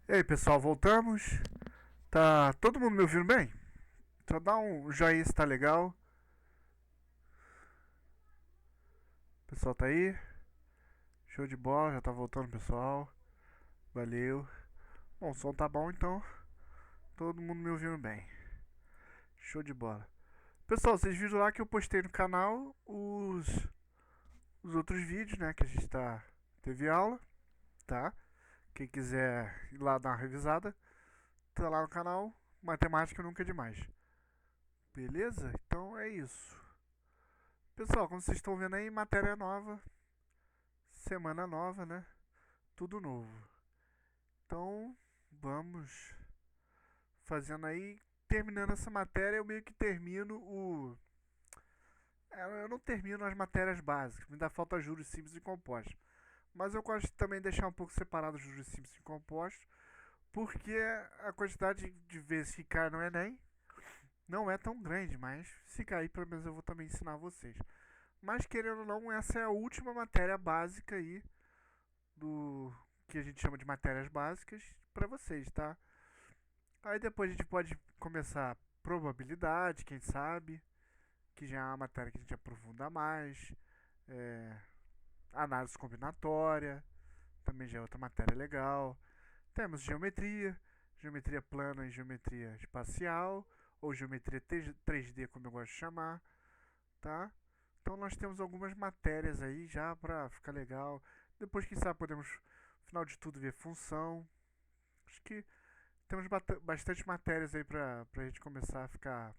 E aí, pessoal, voltamos. Tá todo mundo me ouvindo bem? Só dá um joinha se tá legal. O pessoal tá aí? Show de bola, já tá voltando, pessoal. Valeu. Bom, o som tá bom, então todo mundo me ouvindo bem. Show de bola. Pessoal, vocês viram lá que eu postei no canal os outros vídeos, né? Que a gente teve aula, tá? Quem quiser ir lá dar uma revisada, tá lá no canal. Matemática nunca é demais. Beleza? Então é isso. Pessoal, como vocês estão vendo aí, matéria nova, semana nova, né? Tudo novo. Então, vamos fazendo aí. Terminando essa matéria, eu meio que termino o. Eu não termino as matérias básicas, me dá falta juros simples e compostos. Mas eu gosto de também deixar um pouco separado os juros simples e compostos, porque a quantidade de vezes que cai no Enem não é tão grande, mas se cair, pelo menos eu vou também ensinar vocês. Mas querendo ou não, essa é a última matéria básica aí do que a gente chama de matérias básicas para vocês, tá? Aí depois a gente pode começar probabilidade, quem sabe, que já é uma matéria que a gente aprofunda mais, é, análise combinatória, também já é outra matéria legal. Temos geometria, geometria plana e geometria espacial, ou geometria 3D, como eu gosto de chamar, tá? Então nós temos algumas matérias aí já para ficar legal. Depois, quem sabe, podemos, no final de tudo, ver função. Acho que temos bastante matérias aí pra gente começar a ficar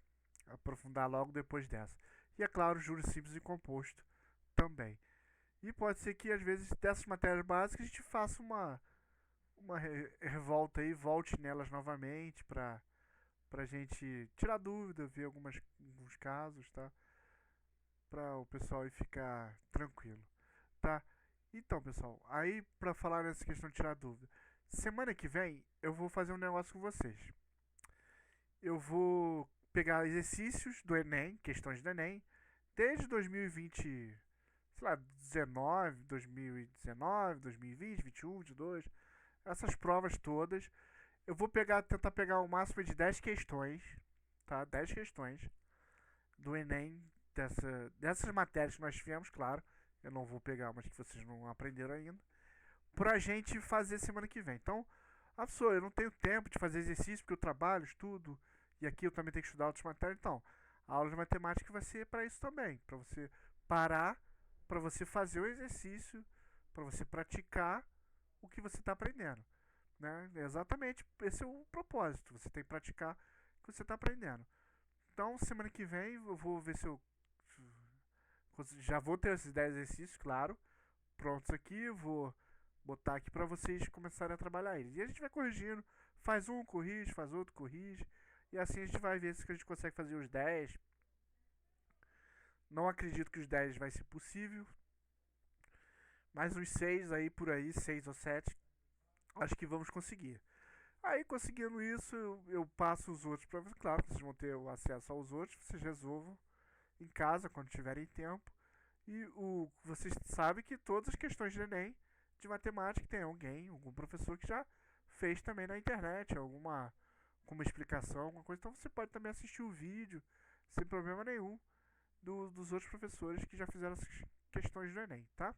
aprofundar logo depois dessa. E é claro, juros simples e composto também. E pode ser que às vezes dessas matérias básicas a gente faça uma revolta aí, volte nelas novamente pra gente tirar dúvida, ver alguns casos, tá? Pra o pessoal aí ficar tranquilo, tá? Então, pessoal, aí pra falar nessa questão de tirar dúvida, semana que vem eu vou fazer um negócio com vocês. Eu vou pegar exercícios do Enem, questões do Enem, desde 2020, sei lá, 19, 2019, 2020, 21, 22, essas provas todas. Eu vou tentar pegar o máximo de 10 questões, tá? 10 questões do Enem, dessas matérias que nós tivemos, claro. Eu não vou pegar umas que vocês não aprenderam ainda, pra gente fazer semana que vem. Então, professor, eu não tenho tempo de fazer exercício porque eu trabalho, estudo, e aqui eu também tenho que estudar outras matérias. Então, a aula de matemática vai ser para isso também, para você parar, para você fazer o exercício, para você praticar o que você está aprendendo. Né? Exatamente, esse é o propósito. Você tem que praticar o que você está aprendendo. Então, semana que vem eu vou ver se eu já vou ter esses 10 exercícios, claro, prontos aqui, vou botar aqui para vocês começarem a trabalhar eles. E a gente vai corrigindo, faz um, corrige, faz outro, corrige, e assim a gente vai ver se a gente consegue fazer os 10. Não acredito que os 10 vai ser possível, mas uns 6 aí por aí, 6 ou 7, acho que vamos conseguir. Aí conseguindo isso, eu passo os outros para vocês. Claro, vocês vão ter o acesso aos outros, vocês resolvam em casa quando tiverem tempo. E vocês sabem que todas as questões de Enem de matemática tem algum professor que já fez também na internet, alguma explicação, alguma coisa. Então você pode também assistir o vídeo sem problema nenhum dos outros professores que já fizeram essas questões do Enem, tá?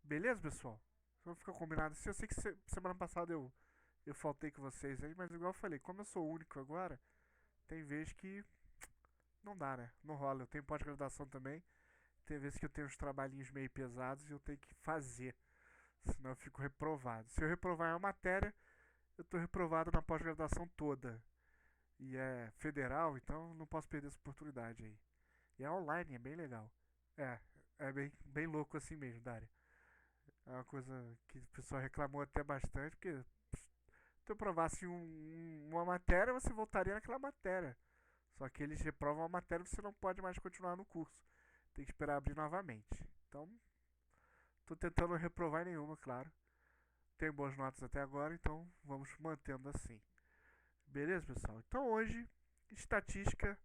Beleza, pessoal? Então fica combinado assim. Eu sei que semana passada eu faltei com vocês aí, mas igual eu falei, como eu sou o único agora, tem vezes que não dá, né? Não rola. Eu tenho pós-graduação também. Tem vezes que eu tenho uns trabalhinhos meio pesados e eu tenho que fazer. Senão eu fico reprovado. Se eu reprovar em uma matéria, eu tô reprovado na pós-graduação toda. E é federal, então não posso perder essa oportunidade aí. E é online, é bem legal. É, é bem louco assim mesmo, Dária. É uma coisa que o pessoal reclamou até bastante, porque se eu provasse uma matéria, você voltaria naquela matéria. Só que eles reprovam a matéria e você não pode mais continuar no curso. Tem que esperar abrir novamente. Então, tô tentando reprovar nenhuma, claro. Tenho boas notas até agora, então vamos mantendo assim. Beleza, pessoal? Então hoje, estatística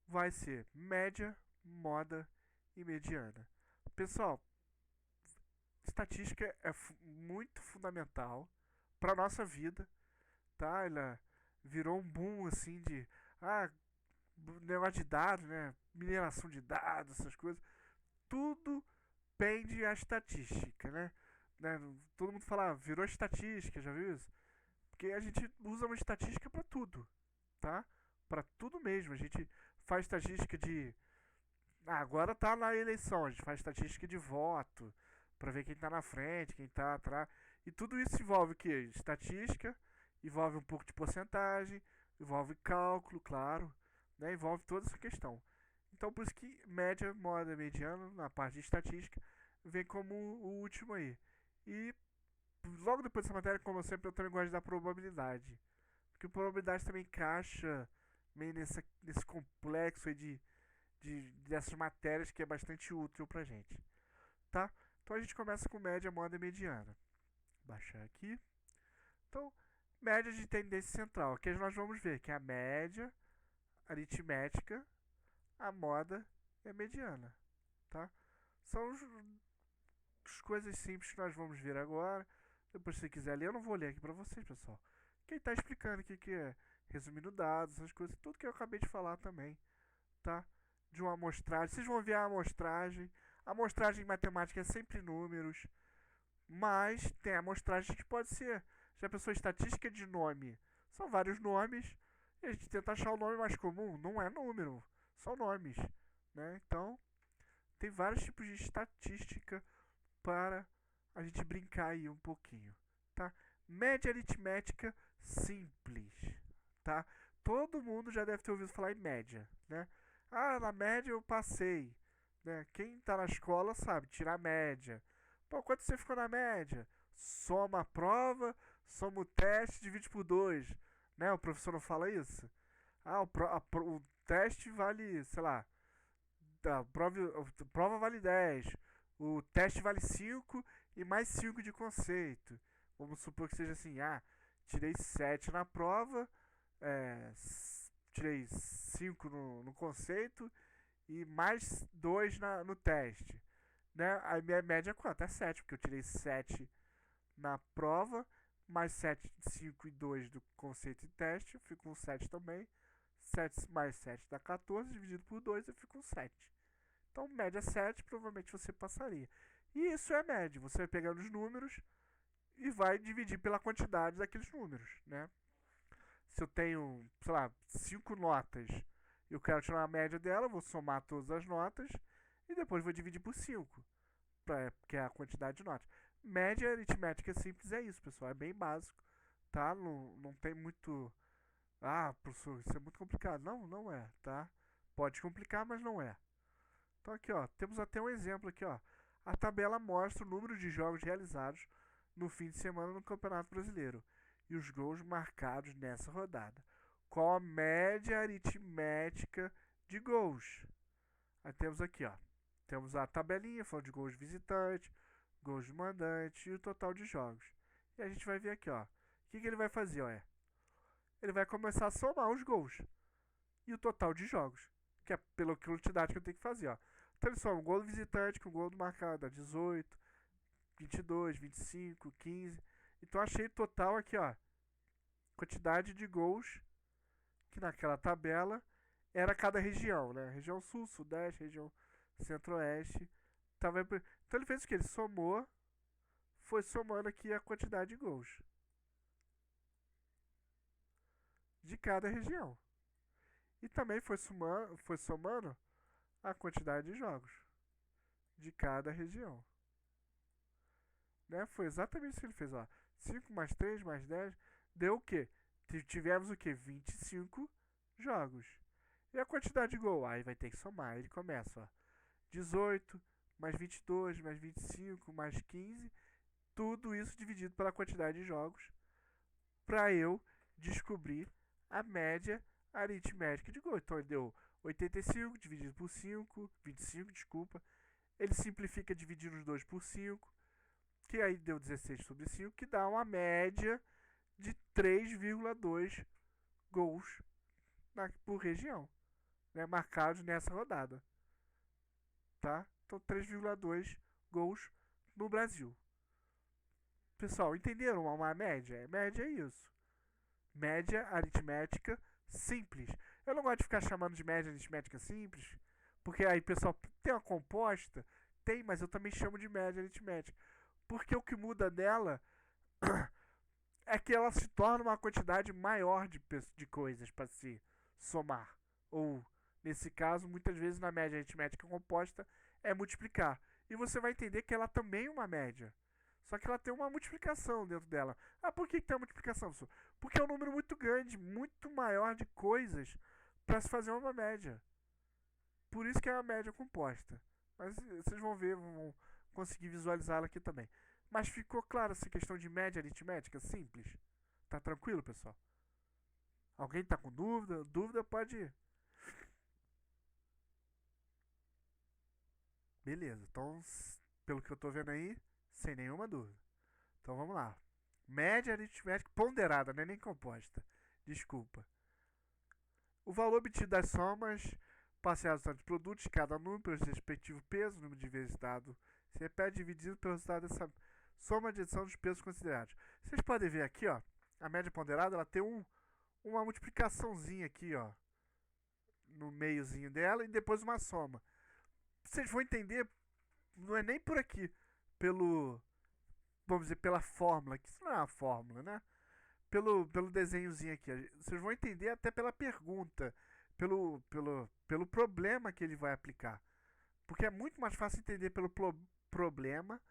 vai ser média, moda e mediana. Pessoal, estatística é muito fundamental pra nossa vida, tá? Ela virou um boom assim de ah, negócio de dados, né? Mineração de dados, essas coisas. Tudo pende a estatística, né? Todo mundo fala, virou estatística, já viu isso? Porque a gente usa uma estatística para tudo, tá? Para tudo mesmo. A gente faz estatística de agora tá na eleição, a gente faz estatística de voto para ver quem tá na frente, quem tá atrás. E tudo isso envolve o quê? Estatística, envolve um pouco de porcentagem, envolve cálculo, claro, né? Envolve toda essa questão. Então por isso que média, moda, mediano, na parte de estatística, vem como o último aí. E logo depois dessa matéria, como eu sempre, eu também gosto da probabilidade. Porque a probabilidade também encaixa meio nesse complexo aí dessas matérias que é bastante útil pra gente, tá? Então a gente começa com média, moda e mediana. Vou baixar aqui. Então, média de tendência central. Aqui nós vamos ver que é a média aritmética, a moda e a mediana, tá? São as coisas simples que nós vamos ver agora. Depois, se você quiser ler, eu não vou ler aqui pra vocês, pessoal. Quem tá explicando aqui que é resumindo dados, essas coisas, tudo que eu acabei de falar também, tá? De uma amostragem. Vocês vão ver a amostragem. A amostragem em matemática é sempre números, mas tem amostragem que pode ser. Já pensou estatística de nome? São vários nomes e a gente tenta achar o nome mais comum. Não é número, são nomes, né? Então, tem vários tipos de estatística para a gente brincar aí um pouquinho, tá? Média aritmética simples, tá? Todo mundo já deve ter ouvido falar em média, né? Ah, na média eu passei, né? Quem tá na escola sabe tirar média. Pô, quanto você ficou na média? Soma a prova, soma o teste, divide por 2, né? O professor não fala isso? Ah, o teste vale, sei lá, a prova vale 10, o teste vale 5 e mais 5 de conceito. Vamos supor que seja assim, tirei 7 na prova, é, tirei 5 no conceito e mais 2 no teste. Né? A minha média é quanto? É 7, porque eu tirei 7 na prova, mais 7, 5 e 2 do conceito e teste, eu fico com 7 também. 7 mais 7 dá 14, dividido por 2 eu fico com 7. Então, média 7, provavelmente você passaria. E isso é média. Você vai pegando os números e vai dividir pela quantidade daqueles números, né? Se eu tenho, sei lá, 5 notas e eu quero tirar a média dela, eu vou somar todas as notas e depois vou dividir por 5, que é a quantidade de notas. Média aritmética simples é isso, pessoal. É bem básico, tá? Não tem muito... Ah, professor, isso é muito complicado. Não, não é, tá? Pode complicar, mas não é. Então aqui, ó, temos até um exemplo aqui, ó. A tabela mostra o número de jogos realizados no fim de semana no Campeonato Brasileiro e os gols marcados nessa rodada. Qual a média aritmética de gols? Aí temos aqui, ó. Temos a tabelinha falando de gols de visitante, gols de mandante e o total de jogos. E a gente vai ver aqui, ó. O que ele vai fazer, ó? Ele vai começar a somar os gols e o total de jogos, que é pela quantidade que eu tenho que fazer, ó. Então ele soma um gol do visitante com um gol do marcado, dá 18, 22, 25, 15. Então achei total aqui, ó, quantidade de gols que naquela tabela era cada região, né? Região sul, sudeste, região centro-oeste. Então ele fez o que? Ele somou, foi somando aqui a quantidade de gols de cada região. E também foi somando a quantidade de jogos de cada região. Né? Foi exatamente isso que ele fez lá. 5 mais 3 mais 10 deu o quê? Tivemos o quê? 25 jogos. E a quantidade de gol? Aí vai ter que somar. Ele começa, ó. 18 mais 22 mais 25 mais 15. Tudo isso dividido pela quantidade de jogos. Para eu descobrir a média aritmética de gol. Então ele deu 85 dividido por 5, 25, desculpa. Ele simplifica dividindo os dois por 5, que aí deu 16 sobre 5, que dá uma média de 3,2 gols por região, né, marcados nessa rodada. Tá? Então 3,2 gols no Brasil. Pessoal, entenderam uma média? Média é isso. Média aritmética simples. Eu não gosto de ficar chamando de média aritmética simples, porque aí, pessoal, tem uma composta? Tem, mas eu também chamo de média aritmética. Porque o que muda dela é que ela se torna uma quantidade maior de coisas para se somar. Ou, nesse caso, muitas vezes na média aritmética composta é multiplicar. E você vai entender que ela também é uma média. Só que ela tem uma multiplicação dentro dela. Ah, por que tem uma multiplicação, professor? Porque é um número muito grande, muito maior de coisas para se fazer uma média. Por isso que é uma média composta. Mas vocês vão ver, vão conseguir visualizá-la aqui também. Mas ficou claro essa questão de média aritmética simples? Tá tranquilo, pessoal? Alguém tá com dúvida? Dúvida pode ir. Beleza, então, pelo que eu tô vendo aí, sem nenhuma dúvida. Então vamos lá. Média aritmética ponderada, não é nem composta. Desculpa. O valor obtido das somas parciais dos produtos de cada número pelo respectivo peso, número de vezes dado, se repete dividido pelo resultado dessa soma de adição dos pesos considerados. Vocês podem ver aqui, ó, a média ponderada, ela tem uma multiplicaçãozinha aqui, ó, no meiozinho dela e depois uma soma. Vocês vão entender, não é nem por aqui, pelo, vamos dizer, pela fórmula, que isso não é uma fórmula, né? Pelo desenhozinho aqui. Vocês vão entender até pela pergunta, pelo problema que ele vai aplicar. Porque é muito mais fácil entender pelo problema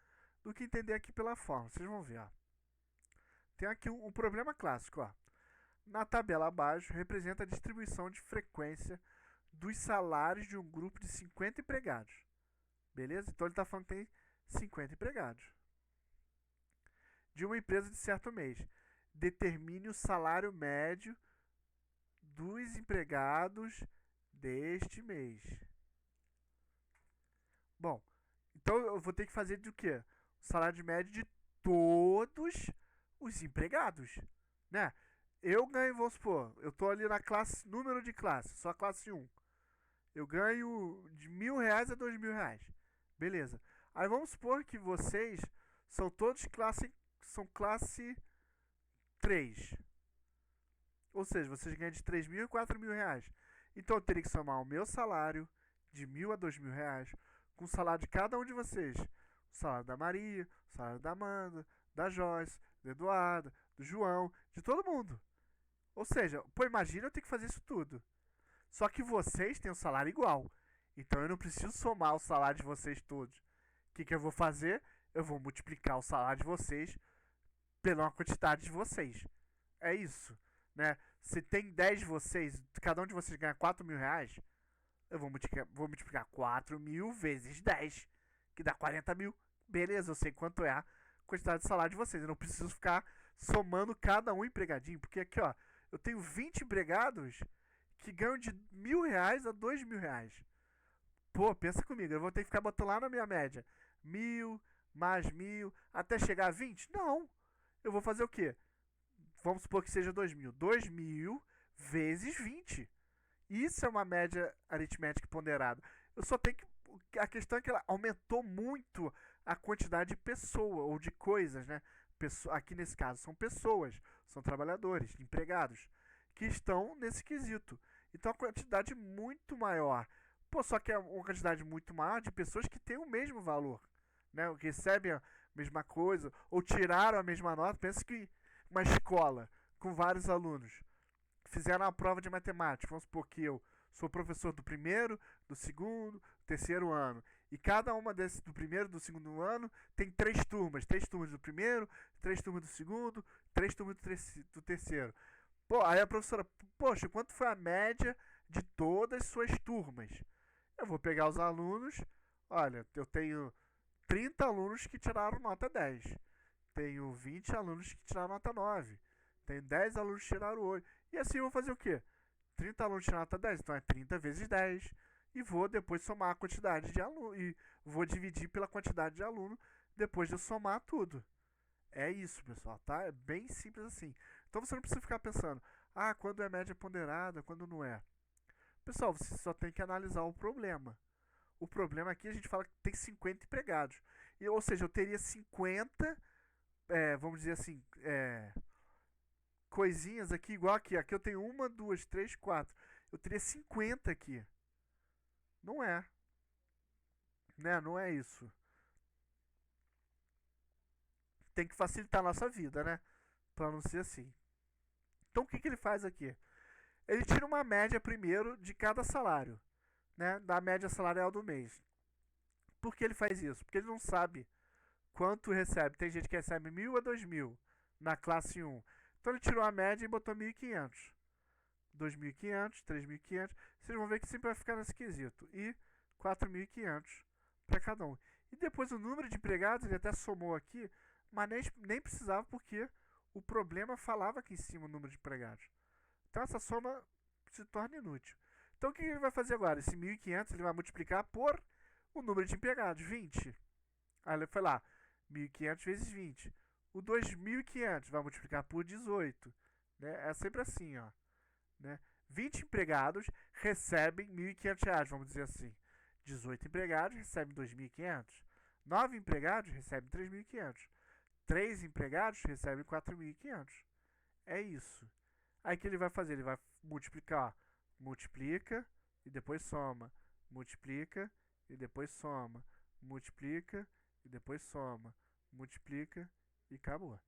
do que entender aqui pela forma. Vocês vão ver, ó. Tem aqui um problema clássico, ó. Na tabela abaixo, representa a distribuição de frequência dos salários de um grupo de 50 empregados. Beleza? Então ele está falando que tem 50 empregados. De uma empresa de certo mês. Determine o salário médio dos empregados deste mês. Bom, então eu vou ter que fazer do quê? O salário médio de todos os empregados, né? Eu ganho, vamos supor, eu tô ali na classe, número de classe, só classe 1. Eu ganho de R$ 1.000 a R$ 2.000. Beleza. Aí vamos supor que vocês são todos são classe 3. Ou seja, vocês ganham de 3.000 a R$ 4.000. Então eu teria que somar o meu salário de R$ 1.000 a R$ 2.000 com o salário de cada um de vocês. O salário da Maria, o salário da Amanda, da Joyce, do Eduardo, do João, de todo mundo. Ou seja, pô, imagina eu ter que fazer isso tudo. Só que vocês têm um salário igual. Então eu não preciso somar o salário de vocês todos. O que eu vou fazer? Eu vou multiplicar o salário de vocês pela quantidade de vocês. É isso. Né? Se tem 10 de vocês, cada um de vocês ganha R$ 4.000, eu vou multiplicar 4.000 vezes 10, que dá 40.000. Beleza, eu sei quanto é a quantidade de salário de vocês. Eu não preciso ficar somando cada um empregadinho, porque aqui, ó, eu tenho 20 empregados que ganham de R$ 1.000 a R$ 2.000. Pô, pensa comigo, eu vou ter que ficar botando lá na minha média 1.000 mais 1.000 até chegar a 20? Não. Eu vou fazer o quê? Vamos supor que seja 2.000. 2.000 vezes 20. Isso é uma média aritmética ponderada. Eu só tenho que. A questão é que ela aumentou muito a quantidade de pessoa ou de coisas, né? Aqui nesse caso são pessoas, são trabalhadores, empregados, que estão nesse quesito. Então a quantidade é muito maior. Pô, só que é uma quantidade muito maior de pessoas que têm o mesmo valor, né? Que recebem a mesma coisa ou tiraram a mesma nota. Pensa que uma escola com vários alunos fizeram a prova de matemática. Vamos supor que eu sou professor do primeiro, do segundo, terceiro ano. E cada uma desses do primeiro e do segundo ano tem 3 turmas. 3 turmas do primeiro, 3 turmas do segundo, 3 turmas do terceiro. Pô, aí a professora, poxa, quanto foi a média de todas as suas turmas? Eu vou pegar os alunos. Olha, eu tenho 30 alunos que tiraram nota 10. Tenho 20 alunos que tiraram nota 9. Tenho 10 alunos que tiraram 8. E assim eu vou fazer o quê? 30 alunos tiraram nota 10, então é 30 vezes 10. E vou depois somar a quantidade de aluno. E vou dividir pela quantidade de aluno depois de eu somar tudo. É isso, pessoal, tá? É bem simples assim. Então você não precisa ficar pensando, ah, quando é média ponderada, quando não é. Pessoal, você só tem que analisar o problema. O problema aqui a gente fala que tem 50 empregados. Ou seja, eu teria 50 vamos dizer assim, coisinhas aqui, igual aqui. Aqui eu tenho uma, duas, três, quatro. Eu teria 50 aqui. Não é, né? Não é isso. Tem que facilitar a nossa vida, né? Pra não ser assim. Então o que, que ele faz aqui? Ele tira uma média primeiro de cada salário, né? Da média salarial do mês. Por que ele faz isso? Porque ele não sabe quanto recebe. Tem gente que recebe 1.000 a 2.000 na classe 1. Então ele tirou a média e botou 1.500. 2.500, 3.500. Vocês vão ver que sempre vai ficar nesse quesito. E 4.500 para cada um. E depois o número de empregados, ele até somou aqui, mas nem precisava porque o problema falava aqui em cima o número de empregados. Então essa soma se torna inútil. Então o que ele vai fazer agora? Esse 1.500 ele vai multiplicar por o número de empregados, 20. Aí ele foi lá, 1.500 vezes 20. O 2.500 vai multiplicar por 18. Né? É sempre assim, ó. Né? 20 empregados recebem R$ 1.500, vamos dizer assim. 18 empregados recebem 2.500. 9 empregados recebem 3.500. 3 empregados recebem 4.500. É isso. Aí o que ele vai fazer? Ele vai multiplicar. Multiplica e depois soma. Multiplica e depois soma. Multiplica e depois soma. Multiplica e acabou.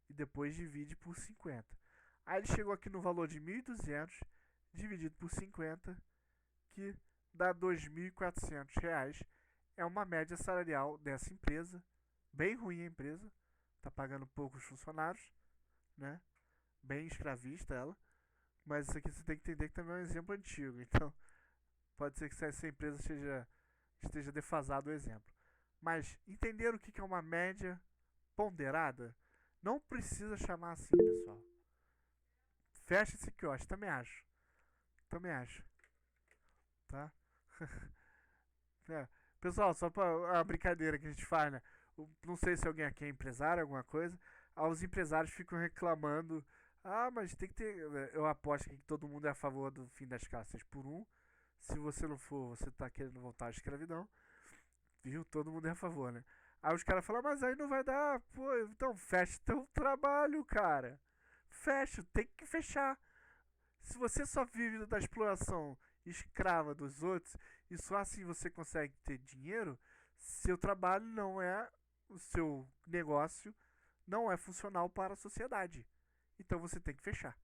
E depois divide por 50. Aí ele chegou aqui no valor de 1.200 dividido por 50, que dá R$ 2.400. É uma média salarial dessa empresa. Bem ruim a empresa. Está pagando poucos funcionários, né? Bem escravista ela. Mas isso aqui você tem que entender que também é um exemplo antigo. Então, pode ser que essa empresa esteja defasado o exemplo. Mas entender o que é uma média ponderada? Não precisa chamar assim, pessoal. Fecha esse quiosque, também acho. Também acho. Tá? É. Pessoal, só para a brincadeira que a gente faz, né? Não sei se alguém aqui é empresário, alguma coisa. Os empresários ficam reclamando. Ah, mas tem que ter. Eu aposto que todo mundo é a favor do fim das caças por um. Se você não for, você tá querendo voltar à escravidão. Viu? Todo mundo é a favor, né? Aí os caras falam, mas aí não vai dar. Pô, então fecha teu trabalho, cara. Fecha, tem que fechar. Se você só vive da exploração escrava dos outros e só assim você consegue ter dinheiro, seu trabalho não é o seu negócio, não é funcional para a sociedade. Então você tem que fechar.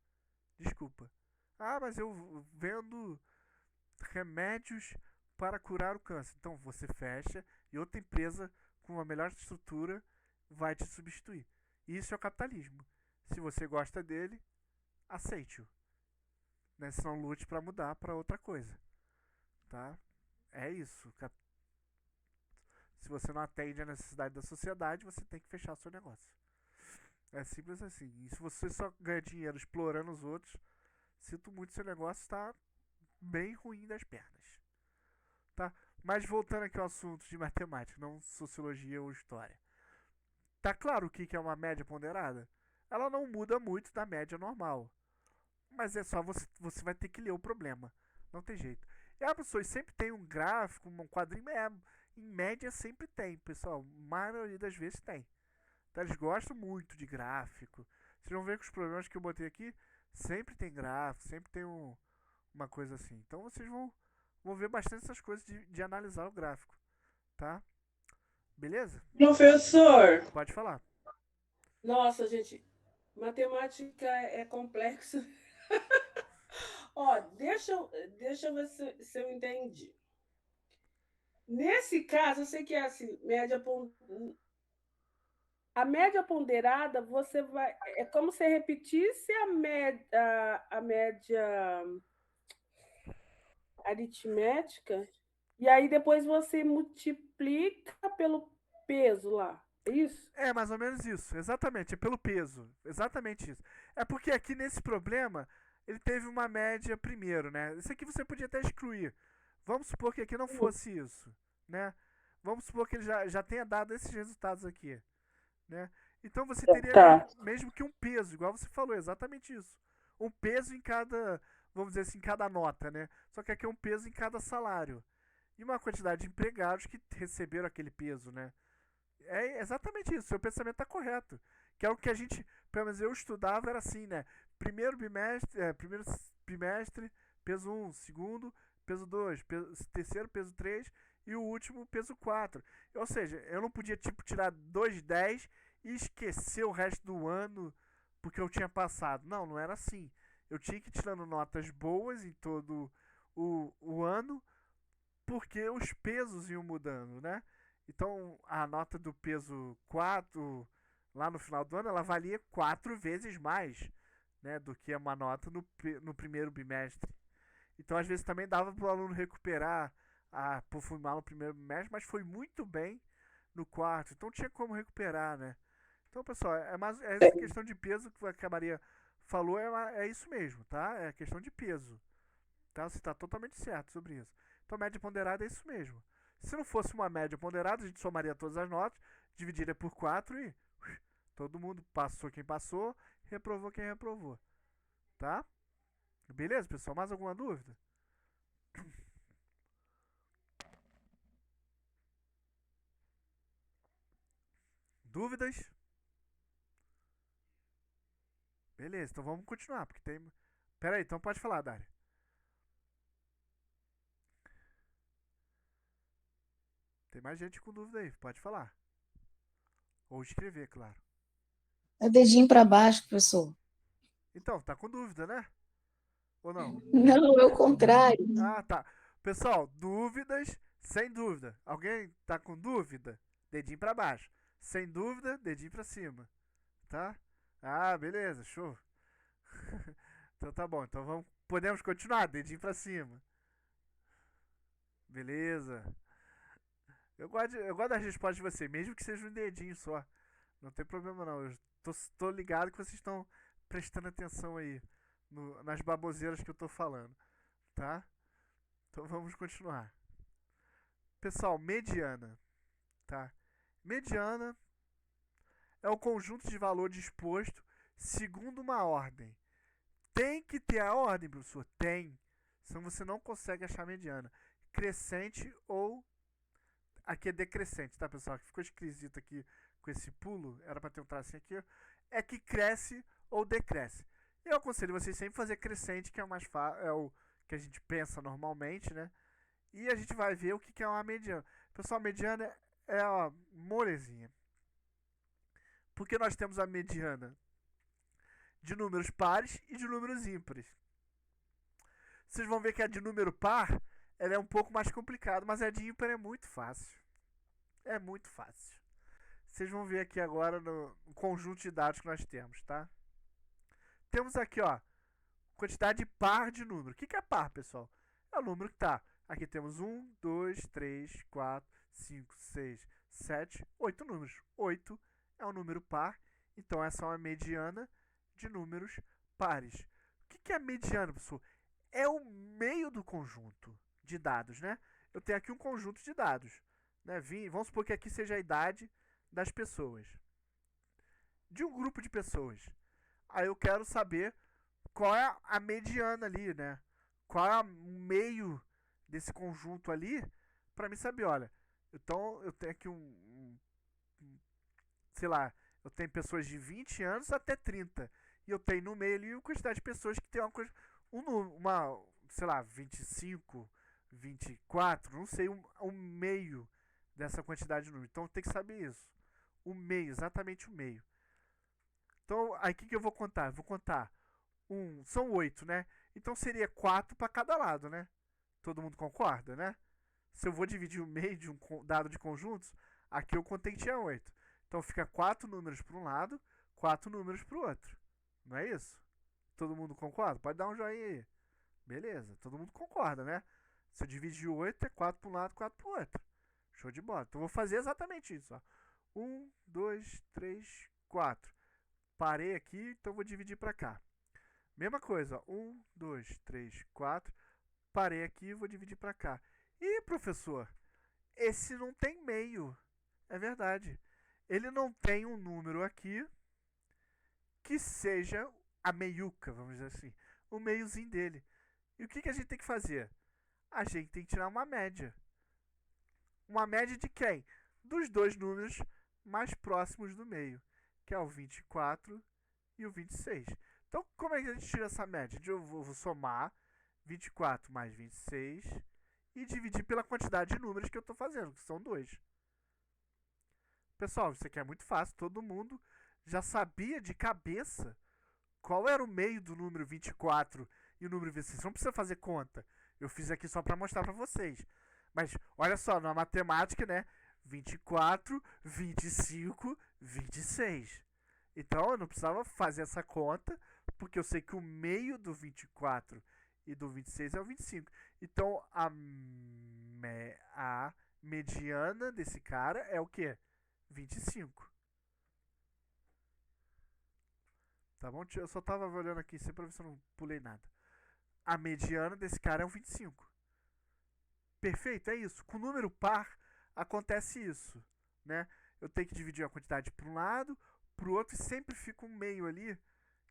Desculpa. Ah, mas eu vendo remédios para curar o câncer. Então você fecha e outra empresa com uma melhor estrutura vai te substituir. Isso é o capitalismo. Se você gosta dele, aceite-o. Né? Se não lute para mudar para outra coisa. Tá? É isso. Se você não atende a necessidade da sociedade, você tem que fechar seu negócio. É simples assim. E se você só ganha dinheiro explorando os outros, sinto muito, seu negócio está bem ruim das pernas. Tá? Mas voltando aqui ao assunto de matemática, não sociologia ou história. Tá claro o que é uma média ponderada? Ela não muda muito da média normal. Mas é só você vai ter que ler o problema. Não tem jeito. E a pessoa sempre tem um gráfico, um quadrinho. Em média sempre tem, pessoal. A maioria das vezes tem. Então eles gostam muito de gráfico. Vocês vão ver que os problemas que eu botei aqui sempre tem gráfico, sempre tem uma coisa assim. Então vocês vão ver bastante essas coisas de analisar o gráfico. Tá? Beleza? Professor, Pode falar. nossa, gente, matemática é complexo. Ó, deixa eu ver se eu entendi. Nesse caso, eu sei que é assim, a média ponderada, você vai. É como se repetisse a média aritmética, e aí depois você multiplica pelo peso lá. É isso? É mais ou menos isso, exatamente, é pelo peso, exatamente isso. É porque aqui nesse problema ele teve uma média primeiro, né? Isso aqui você podia até excluir. Vamos supor que aqui não fosse isso, né? Vamos supor que ele já tenha dado esses resultados aqui, né? Então você teria Tá. mesmo que um peso, igual você falou, exatamente isso. Um peso em cada, vamos dizer assim, em cada nota, né? Só que aqui é um peso em cada salário. E uma quantidade de empregados que receberam aquele peso, né? É exatamente isso, seu pensamento está correto. Que é o que a gente, pelo menos eu estudava, era assim, né? Primeiro bimestre, peso 1, segundo, peso 2, terceiro, peso 3 e o último, peso 4. Ou seja, eu não podia, tipo, tirar 2,10 e esquecer o resto do ano porque eu tinha passado. Não, não era assim. Eu tinha que ir tirando notas boas em todo o ano porque os pesos iam mudando, né? Então a nota do peso 4 lá no final do ano ela valia 4 vezes mais, né, do que uma nota no primeiro bimestre. Então às vezes também dava para o aluno recuperar por fumar no primeiro bimestre, mas foi muito bem no quarto, então tinha como recuperar, né? Então pessoal, essa questão de peso que a Maria falou é isso mesmo, tá? É questão de peso. Tá? Você está totalmente certo sobre isso. Então, média ponderada é isso mesmo. Se não fosse uma média ponderada, a gente somaria todas as notas, dividiria por 4 e todo mundo passou quem passou, reprovou quem reprovou. Tá? Beleza, pessoal? Mais alguma dúvida? Dúvidas? Beleza, então vamos continuar, porque tem. Pera aí, então pode falar, Dária. Tem mais gente com dúvida aí, pode falar. Ou escrever, claro. É dedinho para baixo, professor. Então, tá com dúvida, né? Ou não? Não, é o contrário. Ah, tá. Pessoal, dúvidas, sem dúvida. Alguém tá com dúvida? Dedinho pra baixo. Sem dúvida, dedinho pra cima. Tá? Ah, beleza, show. Então tá bom. Então podemos continuar, dedinho pra cima. Beleza. Eu gosto das respostas de você, mesmo que seja um dedinho só. Não tem problema não. Eu tô ligado que vocês estão prestando atenção aí nas baboseiras que eu tô falando, tá? Então vamos continuar. Pessoal, mediana, tá? Mediana é o conjunto de valor disposto segundo uma ordem. Tem que ter a ordem, professor? Tem. Senão você não consegue achar a mediana. Crescente ou... Aqui é decrescente, tá, pessoal? Ficou esquisito aqui com esse pulo. Era para ter um tracinho aqui. É que cresce ou decresce. Eu aconselho vocês sempre fazer crescente, que é o mais fácil. É o que a gente pensa normalmente, né? E a gente vai ver o que é uma mediana. Pessoal, a mediana é a molezinha. Porque nós temos a mediana de números pares e de números ímpares. Vocês vão ver que a de número par ela é um pouco mais complicada, mas a de ímpar é muito fácil. É muito fácil. Vocês vão ver aqui agora no conjunto de dados que nós temos, tá? Temos aqui, ó, quantidade par de número. O que é par, pessoal? É o número que tá. Aqui temos 1, 2, 3, 4, 5, 6, 7, 8 números. 8 é um número par, então essa é uma mediana de números pares. O que é a mediana, pessoal? É o meio do conjunto de dados, né? Eu tenho aqui um conjunto de dados, né? Vamos supor que aqui seja a idade das pessoas, de um grupo de pessoas. Aí eu quero saber qual é a mediana ali, né? Qual é o meio desse conjunto ali, para mim saber, olha, então eu tenho aqui sei lá, eu tenho pessoas de 20 anos até 30. E eu tenho no meio ali uma quantidade de pessoas que tem sei lá, 25, 24, não sei, um meio dessa quantidade de número. Então tem que saber isso. O meio, exatamente o meio. Então, aí o que eu vou contar? Eu vou contar são 8, né? Então seria 4 para cada lado, né? Todo mundo concorda, né? Se eu vou dividir o meio de um dado de conjuntos, aqui eu contei que tinha 8. Então fica 4 números para um lado, 4 números para o outro. Não é isso? Todo mundo concorda? Pode dar um joinha aí. Beleza, todo mundo concorda, né? Se eu dividir 8, é 4 para um lado, 4 para o outro. Show de bola. Então eu vou fazer exatamente isso. Ó. 1, 2, 3, 4. Parei aqui, então vou dividir para cá. Mesma coisa. 1, 2, 3, 4. Parei aqui, vou dividir para cá. Ih, professor, esse não tem meio. É verdade. Ele não tem um número aqui que seja a meiuca, vamos dizer assim. O meiozinho dele. E o que a gente tem que fazer? A gente tem que tirar uma média. Uma média de quem? Dos dois números mais próximos do meio, que é o 24 e o 26. Então, como é que a gente tira essa média? Eu vou somar 24 mais 26 e dividir pela quantidade de números que eu estou fazendo, que são 2. Pessoal, isso aqui é muito fácil. Todo mundo já sabia de cabeça qual era o meio do número 24 e o número 26. Você não precisa fazer conta. Eu fiz aqui só para mostrar para vocês. Mas olha só, na matemática, né? 24, 25, 26. Então eu não precisava fazer essa conta, porque eu sei que o meio do 24 e do 26 é o 25. Então a mediana desse cara é o quê? 25. Tá bom? Eu só tava olhando aqui sempre pra ver se eu não pulei nada. A mediana desse cara é o 25. Perfeito, é isso. Com número par acontece isso, né? Eu tenho que dividir a quantidade para um lado, para o outro e sempre fica um meio ali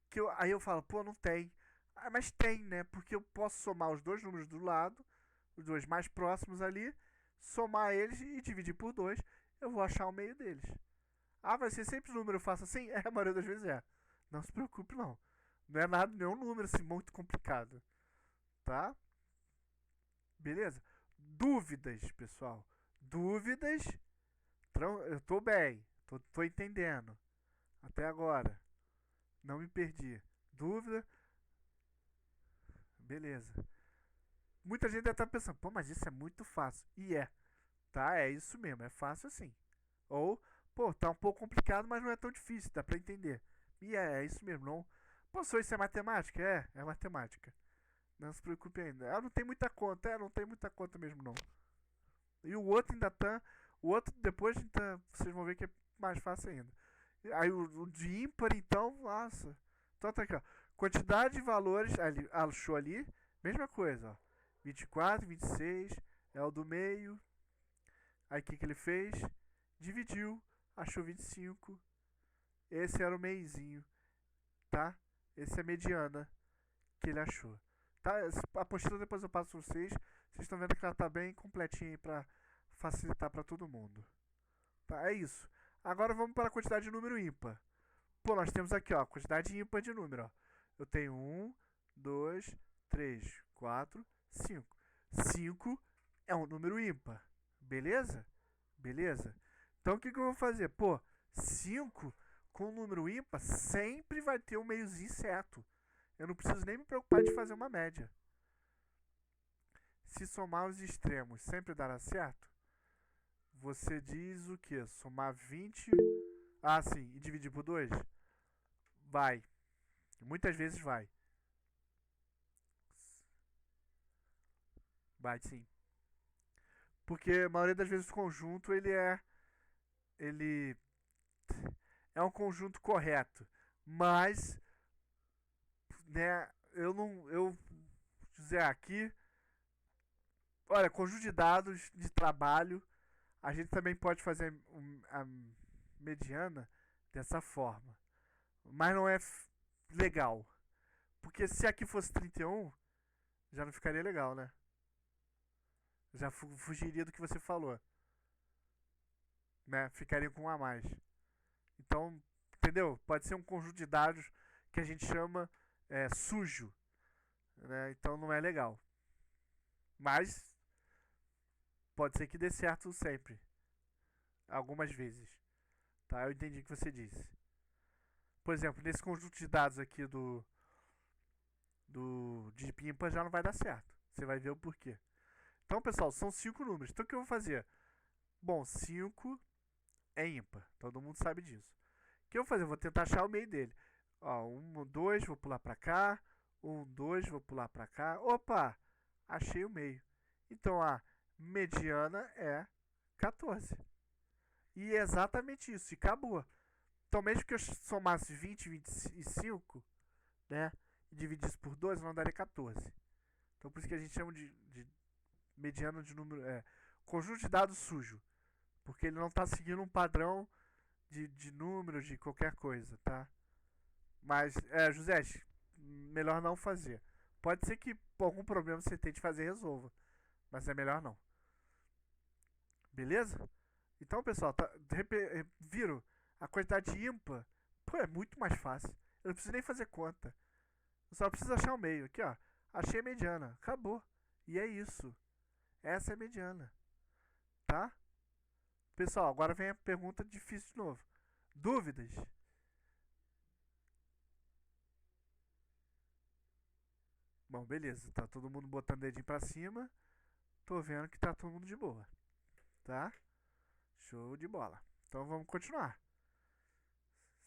que aí eu falo, pô, não tem. Ah, mas tem, né? Porque eu posso somar os dois números do lado, os dois mais próximos ali, somar eles e dividir por 2, eu vou achar o meio deles. Ah, vai ser sempre o número eu faço assim? É, a maioria das vezes é. Não se preocupe não. Não é nada, nenhum número assim muito complicado, tá? Beleza? Dúvidas, pessoal. Dúvidas? Eu tô bem. Tô entendendo. Até agora. Não me perdi. Dúvida? Beleza. Muita gente deve estar pensando, pô, mas isso é muito fácil. E é. Tá? É isso mesmo. É fácil assim. Ou, pô, tá um pouco complicado, mas não é tão difícil. Dá pra entender. E é isso mesmo. Não. Pô, isso é matemática? É matemática. Não se preocupe ainda. Ah, não tem muita conta. Não tem muita conta mesmo não. E o outro ainda tá. O outro depois vocês vão ver que é mais fácil ainda. Aí o de ímpar, então, nossa. Então tá aqui, ó. Quantidade de valores, ali, achou ali, mesma coisa, ó. 24, 26, é o do meio. Aí o que ele fez? Dividiu, achou 25. Esse era o meiozinho, tá? Esse é a mediana que ele achou. Tá? A apostila depois eu passo pra vocês. Vocês estão vendo que ela tá bem completinha aí pra facilitar pra todo mundo. Tá? É isso. Agora vamos para a quantidade de número ímpar. Pô, nós temos aqui, ó, a quantidade ímpar de número, ó. Eu tenho 1, 2, 3, 4, 5. 5 é um número ímpar. Beleza? Beleza? Então o que eu vou fazer? Pô, 5 com um número ímpar sempre vai ter um meiozinho certo. Eu não preciso nem me preocupar de fazer uma média. Se somar os extremos sempre dará certo? Você diz o que? Somar 20. Ah, sim. E dividir por 2? Vai. Muitas vezes vai. Vai sim. Porque a maioria das vezes o conjunto Ele é um conjunto correto. Mas. Né. Eu não. Eu dizer aqui. Olha, conjunto de dados de trabalho. A gente também pode fazer a mediana dessa forma. Mas não é legal. Porque se aqui fosse 31, já não ficaria legal, né? Já fugiria do que você falou. Né? Ficaria com um a mais. Então, entendeu? Pode ser um conjunto de dados que a gente chama sujo. Né? Então não é legal. Mas pode ser que dê certo sempre. Algumas vezes. Tá? Eu entendi o que você disse. Por exemplo, nesse conjunto de dados aqui de Pimpa já não vai dar certo. Você vai ver o porquê. Então, pessoal, são 5 números. Então, o que eu vou fazer? Bom, 5 é ímpar. Todo mundo sabe disso. O que eu vou fazer? Eu vou tentar achar o meio dele. Ó, 1, 2, vou pular pra cá. 1, 2, vou pular pra cá. Opa! Achei o meio. Então, a mediana é 14. E é exatamente isso. E acabou. Então, mesmo que eu somasse 20 e 25, né? E dividisse por 2, não daria 14. Então, por isso que a gente chama de mediano de número. Conjunto de dados sujo. Porque ele não está seguindo um padrão de números, de qualquer coisa, tá? Mas, José, melhor não fazer. Pode ser que por algum problema você tente fazer e resolva. Mas é melhor não. Beleza? Então, pessoal, viram? A quantidade ímpar, pô, é muito mais fácil. Eu não preciso nem fazer conta. Eu só preciso achar o meio. Aqui, ó. Achei a mediana. Acabou. E é isso. Essa é a mediana. Tá? Pessoal, agora vem a pergunta difícil de novo. Dúvidas? Bom, beleza. Tá todo mundo botando o dedinho pra cima. Tô vendo que tá todo mundo de boa. Tá? Show de bola. Então vamos continuar.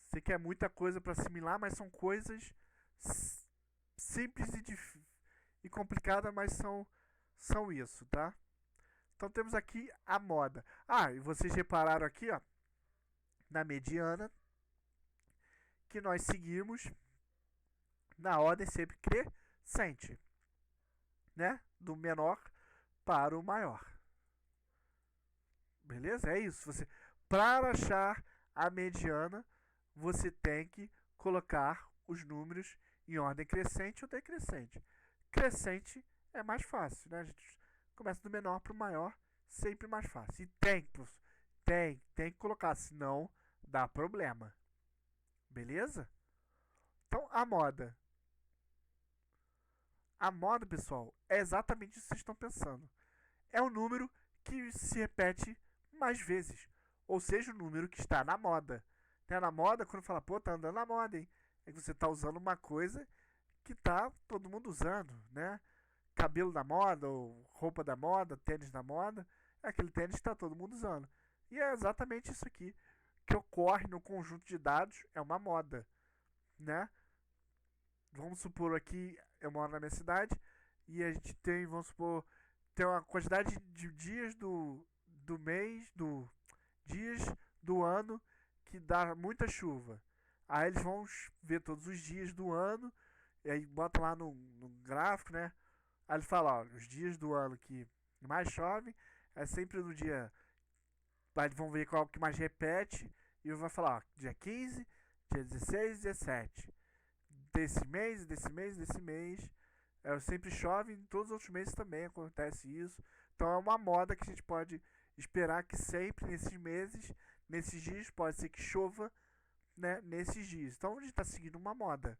Sei que é muita coisa para assimilar, mas são coisas simples e complicadas, mas são isso, tá? Então temos aqui a moda. Ah, e vocês repararam aqui, ó, na mediana, que nós seguimos na ordem sempre crescente, né? Do menor para o maior. Beleza? É isso. Para achar a mediana, você tem que colocar os números em ordem crescente ou decrescente. Crescente é mais fácil, né? A gente começa do menor para o maior, sempre mais fácil. E tem que colocar, senão dá problema. Beleza? Então, a moda. A moda, pessoal, é exatamente o que vocês estão pensando. É um número que se repete mais vezes. Ou seja, o número que está na moda. Na moda, quando fala, pô, tá andando na moda, hein? É que você tá usando uma coisa que tá todo mundo usando, né? Cabelo da moda, ou roupa da moda, tênis da moda. É aquele tênis que tá todo mundo usando. E é exatamente isso aqui que ocorre no conjunto de dados, é uma moda, né? Vamos supor aqui, eu moro na minha cidade, e a gente tem, vamos supor, tem uma quantidade de dias do mês, dias do ano que dá muita chuva. Aí eles vão ver todos os dias do ano, e aí bota lá no gráfico, né? Aí ele fala, ó, os dias do ano que mais chove é sempre no dia. Aí eles vão ver qual que mais repete, e vai falar, ó, dia 15, dia 16, 17. Desse mês, desse mês, desse mês. Sempre chove, em todos os outros meses também acontece isso. Então é uma moda que a gente pode esperar que sempre nesses meses, nesses dias, pode ser que chova, né, nesses dias. Então a gente está seguindo uma moda,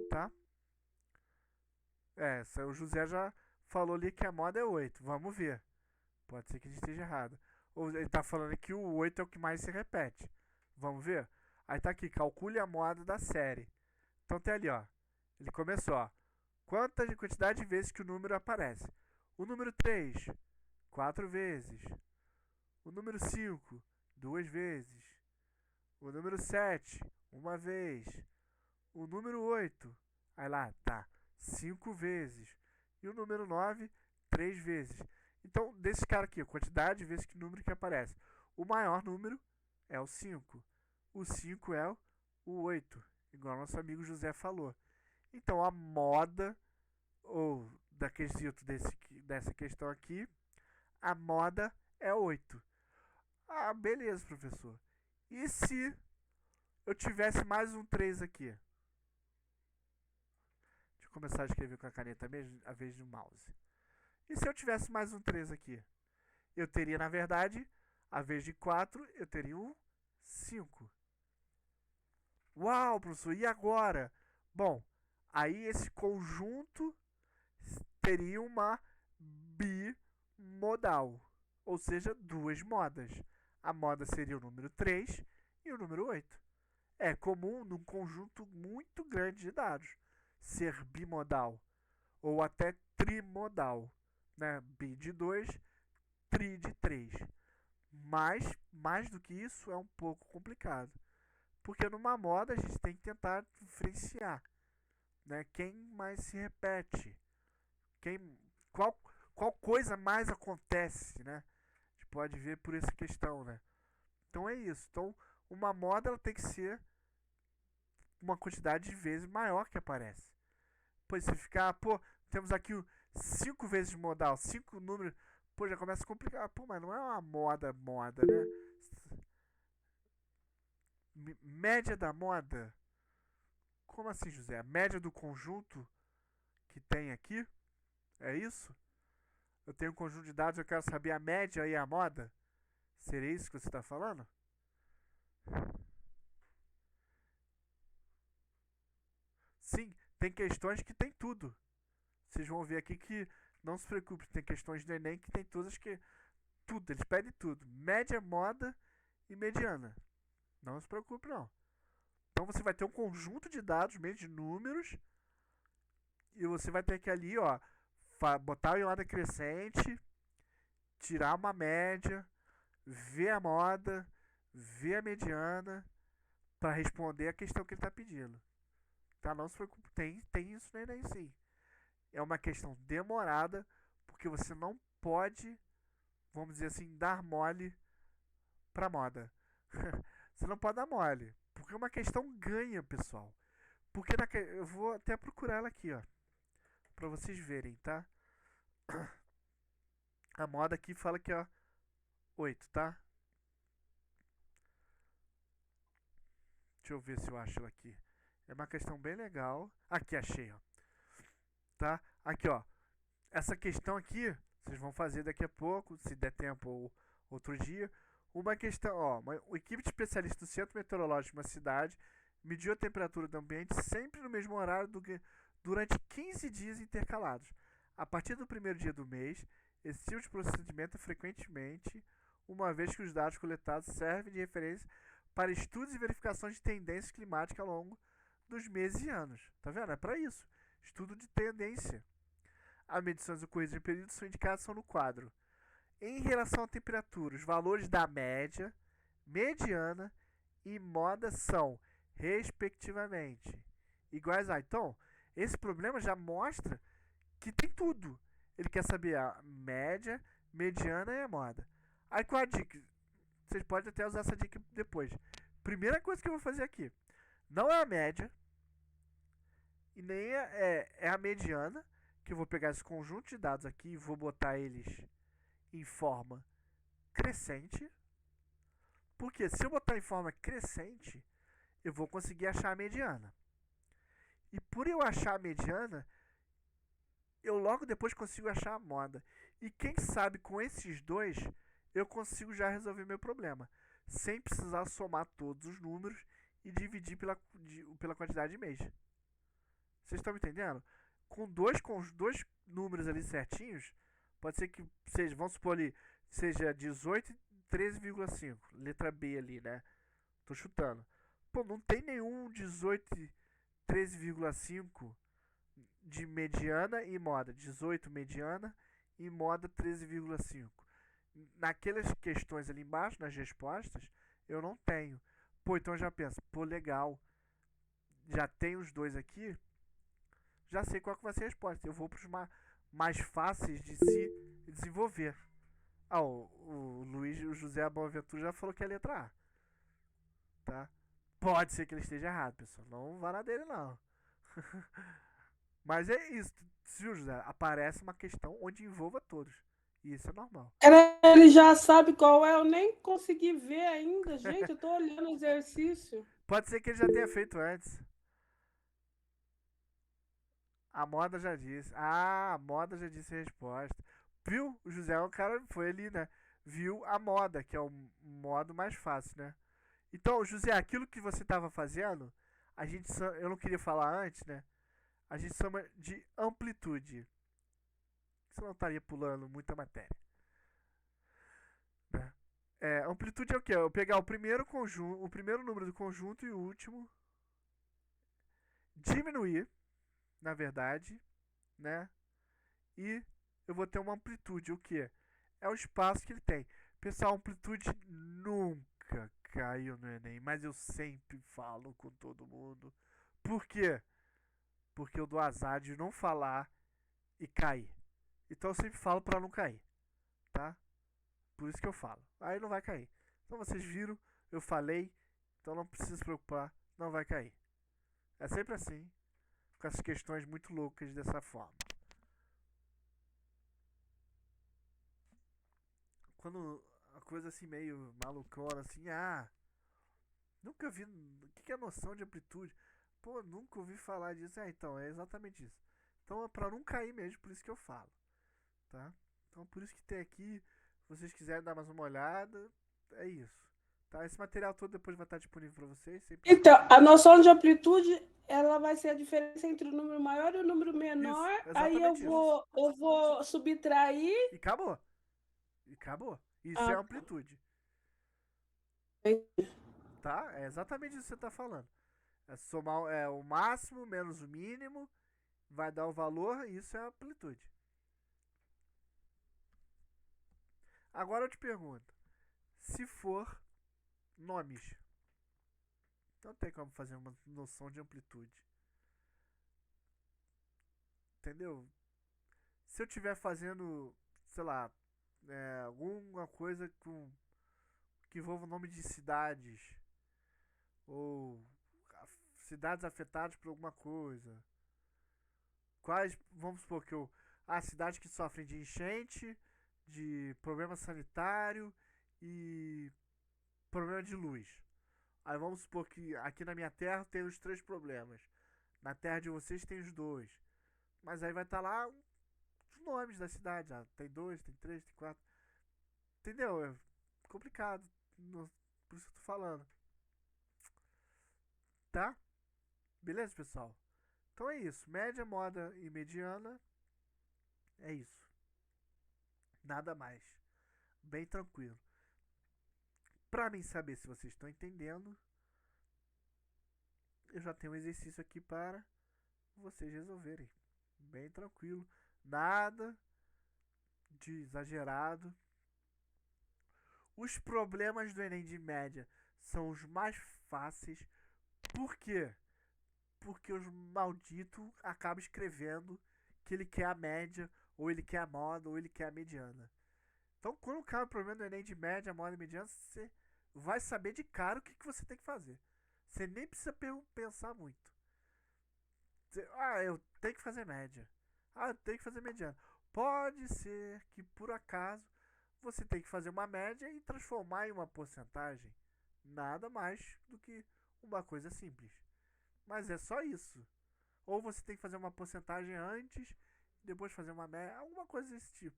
tá? O José já falou ali que a moda é 8. Vamos ver. Pode ser que a gente esteja errado. Ou ele está falando que o 8 é o que mais se repete. Vamos ver? Aí tá aqui, calcule a moda da série. Então tem ali, ó. Ele começou, ó. Quantidade de vezes que o número aparece. O número 3, 4 vezes. O número 5, 2 vezes. O número 7, uma vez. O número 8, aí lá, tá, 5 vezes. E o número 9, 3 vezes. Então, desse cara aqui, a quantidade de vezes que o número que aparece. O maior número é o 5. O 5 é o 8, igual nosso amigo José falou. Então, a moda, ou da quesito dessa questão aqui, a moda é 8. Ah, beleza, professor. E se eu tivesse mais um 3 aqui? Deixa eu começar a escrever com a caneta mesmo, a vez do mouse. E se eu tivesse mais um 3 aqui? Eu teria, na verdade, a vez de 4, eu teria um 5. Uau, professor, e agora? Bom, aí esse conjunto teria uma bimodal, ou seja, duas modas. A moda seria o número 3 e o número 8. É comum num conjunto muito grande de dados ser bimodal ou até trimodal, né? Bi de 2, tri de 3. Mas, mais do que isso, é um pouco complicado. Porque numa moda a gente tem que tentar diferenciar, né? Quem mais se repete, qual, qual coisa mais acontece, né? A gente pode ver por essa questão, né? Então é isso. Então, uma moda ela tem que ser uma quantidade de vezes maior que aparece. Pois se ficar, pô, temos aqui 5 vezes modal, 5 números, pô, já começa a complicar. Pô, mas não é uma moda, né? Média da moda? Como assim, José? A média do conjunto que tem aqui? É isso? Eu tenho um conjunto de dados, eu quero saber a média e a moda? Seria isso que você está falando? Sim, tem questões que tem tudo. Vocês vão ver aqui que não se preocupe, tem questões do Enem que tem todas que tudo, eles pedem tudo, média, moda e mediana. Não se preocupe não. Então você vai ter um conjunto de dados, meio de números, e você vai ter que ali, ó, botar em ordem crescente, tirar uma média, ver a moda, ver a mediana, para responder a questão que ele está pedindo. Tá? Não se preocupe, tem isso no Enem sim. É uma questão demorada, porque você não pode, vamos dizer assim, dar mole pra moda. Você não pode dar mole, porque é uma questão ganha, pessoal. Porque eu vou até procurar ela aqui, ó, pra vocês verem, tá? A moda aqui fala que, ó, 8, tá? Deixa eu ver se eu acho ela aqui. É uma questão bem legal. Aqui, achei, ó. Tá? Aqui, ó. Essa questão aqui, vocês vão fazer daqui a pouco, se der tempo ou outro dia. Uma questão, ó. Uma equipe de especialistas do Centro Meteorológico de uma cidade mediu a temperatura do ambiente sempre no mesmo horário durante 15 dias intercalados. A partir do primeiro dia do mês, esse tipo de procedimento é frequentemente, uma vez que os dados coletados servem de referência para estudos e verificações de tendências climáticas ao longo dos meses e anos. Tá vendo? É para isso. Estudo de tendência. As medições ocorridas em períodos são indicadas no quadro. Em relação à temperatura, os valores da média, mediana e moda são, respectivamente, iguais a. Então, esse problema já mostra que tem tudo. Ele quer saber a média, mediana e a moda. Aí qual a dica? Vocês podem até usar essa dica depois. Primeira coisa que eu vou fazer aqui. Não é a média. E nem é a mediana. Que eu vou pegar esse conjunto de dados aqui e vou botar eles em forma crescente. Porque se eu botar em forma crescente, eu vou conseguir achar a mediana. E por eu achar a mediana, eu logo depois consigo achar a moda. E quem sabe com esses dois, eu consigo já resolver meu problema. Sem precisar somar todos os números e dividir pela quantidade de mês. Vocês estão me entendendo? Com os dois números ali certinhos, pode ser que seja, vamos supor ali, seja 18 e 13,5. Letra B ali, né? Tô chutando. Pô, não tem nenhum 18 e 13,5 de mediana e moda. 18 mediana e moda 13,5. Naquelas questões ali embaixo, nas respostas, eu não tenho. Pô, então eu já penso, pô, legal. Já tem os dois aqui. Já sei qual que vai ser a resposta. Eu vou para os mais fáceis de se desenvolver. Ah, o Luiz, o José Boaventura já falou que é a letra A. Tá? Pode ser que ele esteja errado, pessoal. Não vá na dele, não. Mas é isso, viu, José? Aparece uma questão onde envolva todos. E isso é normal. Ele já sabe qual é, eu nem consegui ver ainda. Gente, eu tô olhando o exercício. Pode ser que ele já tenha feito antes. A moda já disse. Ah, a moda já disse a resposta. Viu? O José é um cara, foi ali, né? Viu a moda, que é o modo mais fácil, né? Então, José, aquilo que você estava fazendo, eu não queria falar antes, né? A gente chama de amplitude. Você não estaria pulando muita matéria. Né? Amplitude é o quê? Eu pegar o primeiro conjunto, o primeiro número do conjunto e o último, diminuir, na verdade, né? E eu vou ter uma amplitude. O que? É o espaço que ele tem. Pessoal, a amplitude nunca caiu no Enem, mas eu sempre falo com todo mundo. Por quê? Porque eu dou azar de não falar e cair. Então eu sempre falo para não cair, tá? Por isso que eu falo. Aí não vai cair. Então vocês viram, eu falei, então não precisa se preocupar, não vai cair. É sempre assim, com essas questões muito loucas dessa forma. Quando a coisa assim meio malucona, assim, nunca vi, o que é a noção de amplitude? Pô, nunca ouvi falar disso. Então, é exatamente isso. Então é pra não cair mesmo, por isso que eu falo, tá? Então por isso que tem aqui, se vocês quiserem dar mais uma olhada, é isso. Tá? Esse material todo depois vai estar disponível para vocês. Então, a noção de amplitude, ela vai ser a diferença entre o número maior e o número menor. Isso, Aí exatamente isso. eu vou subtrair. E acabou. E acabou. Isso é Ah, amplitude. Tá? É exatamente isso que você está falando. É somar o máximo menos o mínimo, vai dar o valor, e isso é amplitude. Agora eu te pergunto, se for nomes, não tem como fazer uma noção de amplitude. Entendeu? Se eu estiver fazendo, sei lá, alguma coisa que envolva o nome de cidades, ou cidades afetadas por alguma coisa, quais, vamos supor que eu. Cidades que sofrem de enchente, de problema sanitário e problema de luz. Aí vamos supor que aqui na minha terra tem os 3 problemas. Na terra de vocês tem os 2. Mas aí vai estar lá os nomes da cidade. Tem 2, tem 3, tem 4. Entendeu? É complicado. Por isso que eu tô falando. Tá? Beleza, pessoal? Então é isso. Média, moda e mediana. É isso. Nada mais. Bem tranquilo. Pra mim saber se vocês estão entendendo, eu já tenho um exercício aqui para vocês resolverem. Bem tranquilo. Nada de exagerado. Os problemas do Enem de média são os mais fáceis. Por quê? Porque os malditos acabam escrevendo que ele quer a média, ou ele quer a moda, ou ele quer a mediana. Então, quando cai o problema do Enem de média, moda e mediana, você vai saber de cara o que você tem que fazer. Você nem precisa pensar muito. Eu tenho que fazer média. Eu tenho que fazer mediana. Pode ser que, por acaso, você tem que fazer uma média e transformar em uma porcentagem. Nada mais do que uma coisa simples. Mas é só isso. Ou você tem que fazer uma porcentagem antes, depois fazer uma média, alguma coisa desse tipo.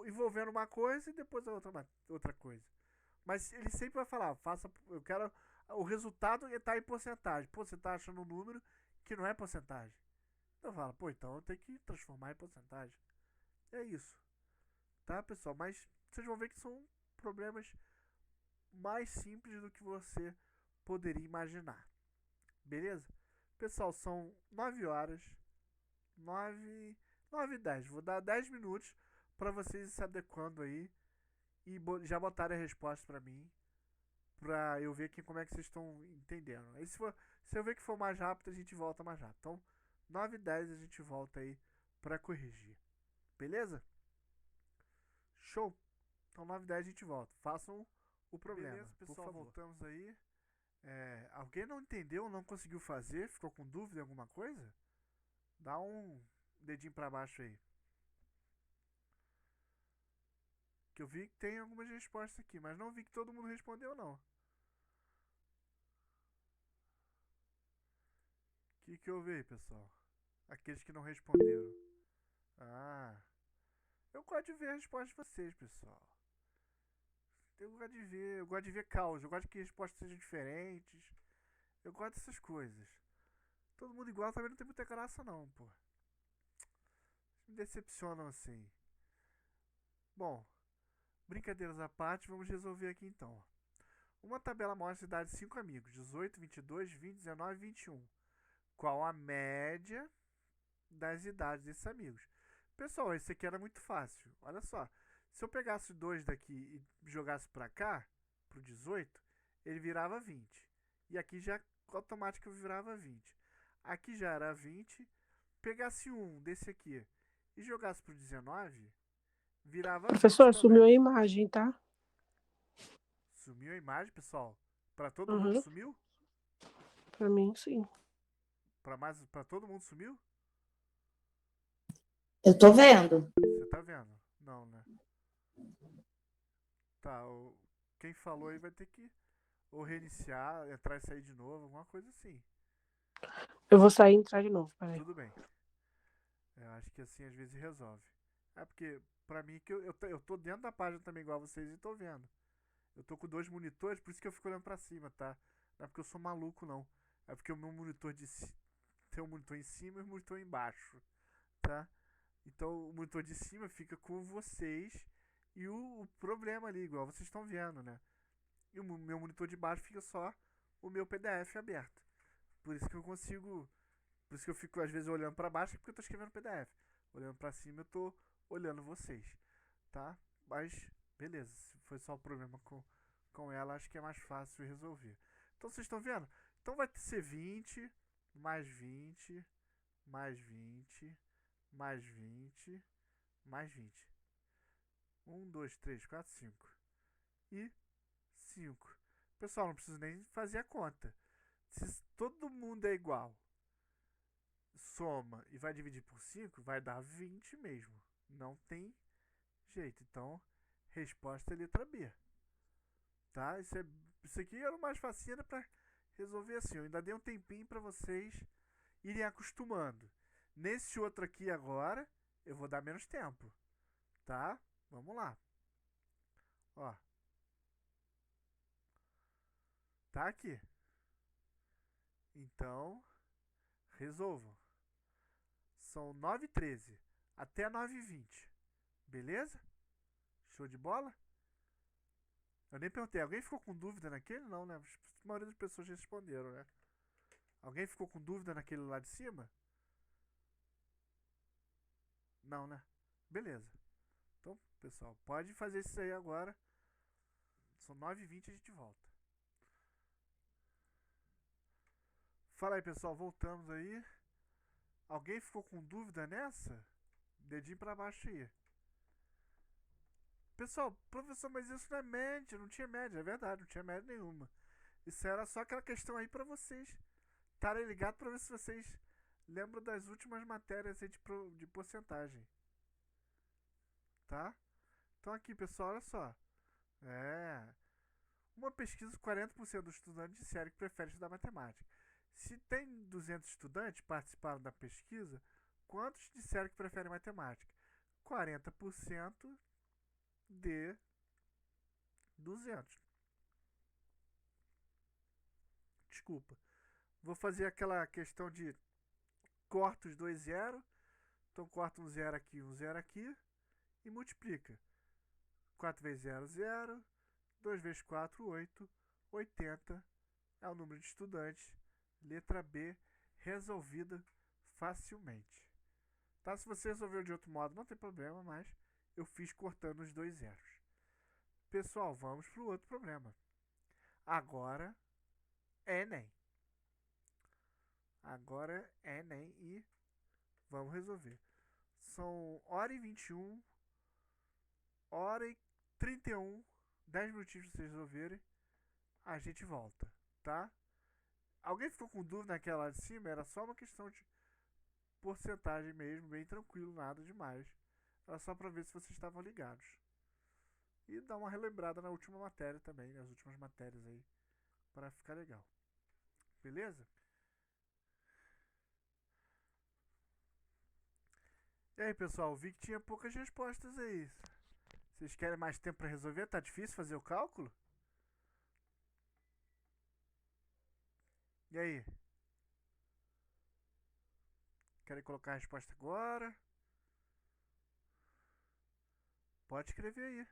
Envolvendo uma coisa e depois a outra coisa. Mas ele sempre vai falar, eu quero o resultado está em porcentagem. Pô, você está achando um número que não é porcentagem. Então fala, então eu tenho que transformar em porcentagem. É isso. Tá, pessoal? Mas vocês vão ver que são problemas mais simples do que você poderia imaginar. Beleza? Pessoal, são 9 horas. 9 e 10. Vou dar 10 minutos para vocês se adequando aí e já botarem a resposta para mim, para eu ver aqui como é que vocês estão entendendo. Aí se eu ver que for mais rápido, a gente volta mais rápido. Então, 9 e 10 a gente volta aí para corrigir. Beleza? Show! Então, 9 e 10 a gente volta. Façam o problema. Beleza, pessoal, voltamos aí. Alguém não entendeu, não conseguiu fazer, ficou com dúvida em alguma coisa? Dá um dedinho para baixo aí. Que eu vi que tem algumas respostas aqui, mas não vi que todo mundo respondeu não. O que eu vi, pessoal? Aqueles que não responderam. Eu gosto de ver a resposta de vocês, pessoal. Eu gosto de ver caos, eu gosto de que as respostas sejam diferentes. Eu gosto dessas coisas. Todo mundo igual também não tem muita graça não, pô. Me decepcionam assim. Bom, brincadeiras à parte, vamos resolver aqui então. Uma tabela mostra a idade de 5 amigos: 18, 22, 20, 19 e 21. Qual a média das idades desses amigos? Pessoal, esse aqui era muito fácil. Olha só. Se eu pegasse dois daqui e jogasse para cá, pro 18, ele virava 20. E aqui já automático virava 20. Aqui já era 20. Pegasse um desse aqui e jogasse pro 19, virava 20 Professor, sumiu a também. imagem, tá? Sumiu a imagem, pessoal? Para todo mundo Uhum. sumiu? Pra mim, sim. Para todo mundo sumiu? Eu tô vendo. Você tá vendo? Não, né? Tá, quem falou aí vai ter que ou reiniciar, entrar e sair de novo, alguma coisa assim. Eu vou sair e entrar de novo, peraí. Tudo bem. Eu acho que assim às vezes resolve. Porque pra mim que eu tô dentro da página também igual vocês e tô vendo. Eu tô com dois monitores, por isso que eu fico olhando pra cima, tá? Não é porque eu sou maluco, não. É porque o meu monitor tem um monitor em cima e um monitor embaixo, tá? Então o monitor de cima fica com vocês e o problema ali, igual vocês estão vendo, né? E o meu monitor de baixo fica só o meu PDF aberto. Por isso que eu consigo. Por isso que eu fico às vezes olhando pra baixo, porque eu tô escrevendo PDF. Olhando pra cima, eu tô olhando vocês, tá? Mas, beleza. Se foi só o problema com ela, acho que é mais fácil resolver. Então, vocês estão vendo? Então vai ser 20, mais 20, mais 20, mais 20, mais 20. 1, 2, 3, 4, 5. E 5. Pessoal, não preciso nem fazer a conta. Se todo mundo é igual, soma e vai dividir por 5, vai dar 20 mesmo. Não tem jeito. Então, resposta é letra B. Tá? Isso aqui era o mais fácil para resolver assim. Eu ainda dei um tempinho para vocês irem acostumando. Nesse outro aqui agora, eu vou dar menos tempo. Tá? Vamos lá. Ó. Tá aqui. Então, resolvam. São 9h13 até 9h20. Beleza? Show de bola? Eu nem perguntei. Alguém ficou com dúvida naquele? Não, né? A maioria das pessoas responderam, né? Alguém ficou com dúvida naquele lá de cima? Não, né? Beleza. Então, pessoal, pode fazer isso aí agora. São 9h20 e a gente volta. Fala aí, pessoal. Voltamos aí. Alguém ficou com dúvida nessa? Dedinho pra baixo aí. Pessoal, professor, mas isso não é média. Não tinha média. É verdade, não tinha média nenhuma. Isso era só aquela questão aí pra vocês estarem ligados pra ver se vocês lembram das últimas matérias aí de porcentagem. Tá? Então aqui, pessoal, olha só. Uma pesquisa, 40% dos estudantes disseram que preferem estudar matemática. Se tem 200 estudantes que participaram da pesquisa, quantos disseram que preferem matemática? 40% de 200. Desculpa. Vou fazer aquela questão de corta os dois zeros. Então corta um zero aqui, um zero aqui. E multiplica. 4 vezes 0, 0. 2 vezes 4, 8. 80 é o número de estudantes. Letra B, resolvida facilmente. Tá? Se você resolveu de outro modo, não tem problema, mas eu fiz cortando os dois zeros. Pessoal, vamos para o outro problema. Agora é Enem. Agora é Enem e vamos resolver. São hora e 21, hora e 31, 10 minutinhos para vocês resolverem. A gente volta, tá? Alguém ficou com dúvida naquela lá de cima? Era só uma questão de porcentagem mesmo, bem tranquilo, nada demais. Era só para ver se vocês estavam ligados. E dar uma relembrada na última matéria também, nas últimas matérias aí, para ficar legal. Beleza? E aí, pessoal, vi que tinha poucas respostas aí. Vocês querem mais tempo para resolver? Tá difícil fazer o cálculo? E aí? Querem colocar a resposta agora? Pode escrever aí.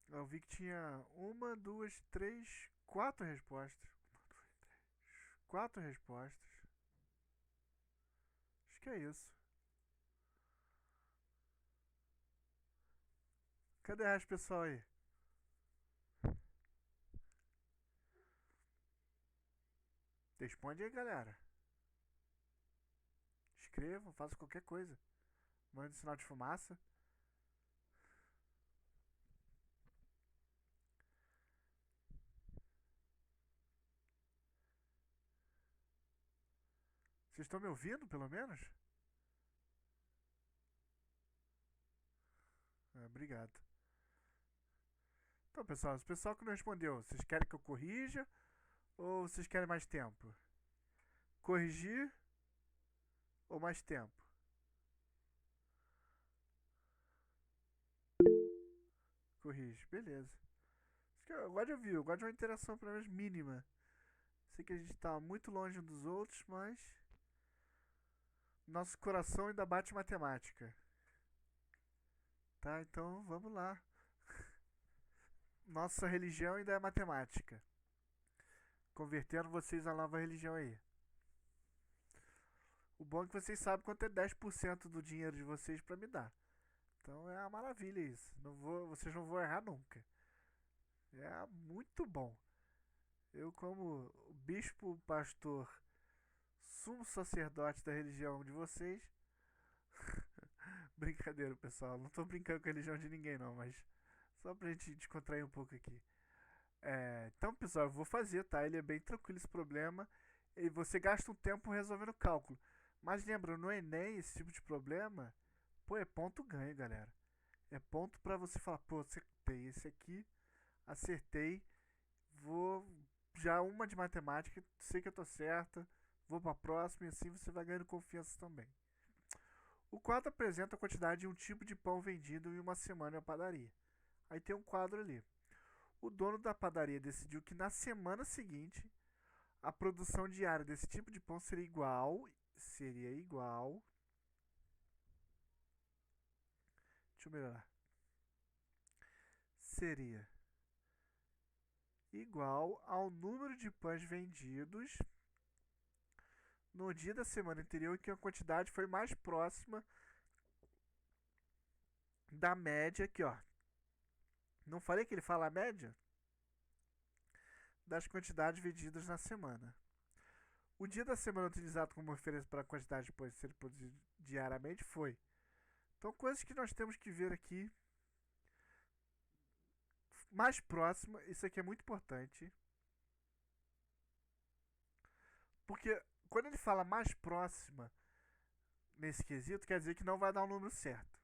Eu vi que tinha uma, duas, três, quatro respostas. Quatro respostas. Acho que é isso. Cadê o resto, pessoal aí? Responde aí, galera. Escrevam, façam qualquer coisa. Mande sinal de fumaça. Vocês estão me ouvindo, pelo menos? Obrigado. Então, pessoal, o pessoal que não respondeu, vocês querem que eu corrija ou vocês querem mais tempo? Corrigir ou mais tempo? Corrige, beleza. Isso que eu gosto de ouvir, eu gosto de uma interação pelo menos mínima. Sei que a gente tá muito longe um dos outros, mas nosso coração ainda bate matemática. Tá, então vamos lá. Nossa religião ainda é matemática. Convertendo vocês à nova religião aí. O bom é que vocês sabem quanto é 10% do dinheiro de vocês pra me dar. Então é uma maravilha isso. Vocês não vão errar nunca. É muito bom. Eu, como bispo, pastor, sumo sacerdote da religião de vocês. Brincadeira, pessoal. Não tô brincando com a religião de ninguém, não, mas só pra gente descontrair um pouco aqui. Então, pessoal, eu vou fazer, tá? Ele é bem tranquilo esse problema. E você gasta um tempo resolvendo o cálculo. Mas lembra, no Enem, esse tipo de problema, pô, é ponto ganho, galera. É ponto pra você falar, pô, acertei esse aqui, acertei, vou já uma de matemática, sei que eu tô certa, vou pra próxima e assim você vai ganhando confiança também. O quadro apresenta a quantidade de um tipo de pão vendido em uma semana em uma padaria. Aí tem um quadro ali. O dono da padaria decidiu que na semana seguinte a produção diária desse tipo de pão seria igual. Deixa eu melhorar. Seria igual ao número de pães vendidos no dia da semana anterior em que a quantidade foi mais próxima da média aqui, ó. Não falei que ele fala a média? Das quantidades vendidas na semana. O dia da semana utilizado como referência para a quantidade de pães ser produzido diariamente foi. Então, coisas que nós temos que ver aqui mais próxima. Isso aqui é muito importante. Porque quando ele fala mais próxima nesse quesito, quer dizer que não vai dar o número certo.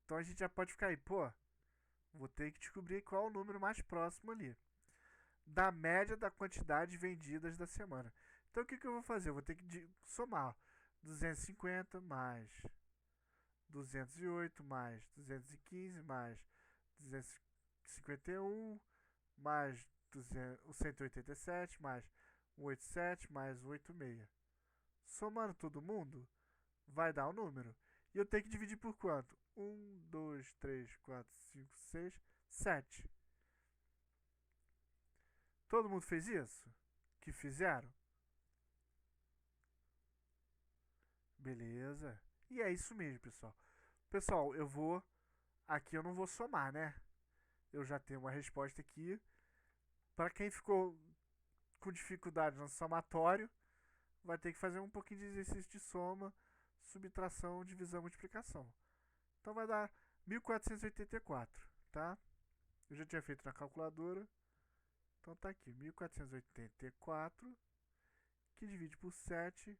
Então a gente já pode ficar aí, pô, vou ter que descobrir qual é o número mais próximo ali. Da média da quantidade vendidas da semana. Então o que, que eu vou fazer? Eu vou ter que somar 250 mais 208 mais 215 mais 251 mais 200, o 187 mais 187 mais 186. Somando todo mundo, vai dar o número. E eu tenho que dividir por quanto? 1, 2, 3, 4, 5, 6, 7. Todo mundo fez isso? Que fizeram? Beleza. E é isso mesmo, pessoal. Pessoal, eu vou. Aqui eu não vou somar, né? Eu já tenho uma resposta aqui. Para quem ficou com dificuldade no somatório, vai ter que fazer um pouquinho de exercício de soma, subtração, divisão, multiplicação. Então vai dar 1484, tá? Eu já tinha feito na calculadora. Então tá aqui, 1484, que divide por 7,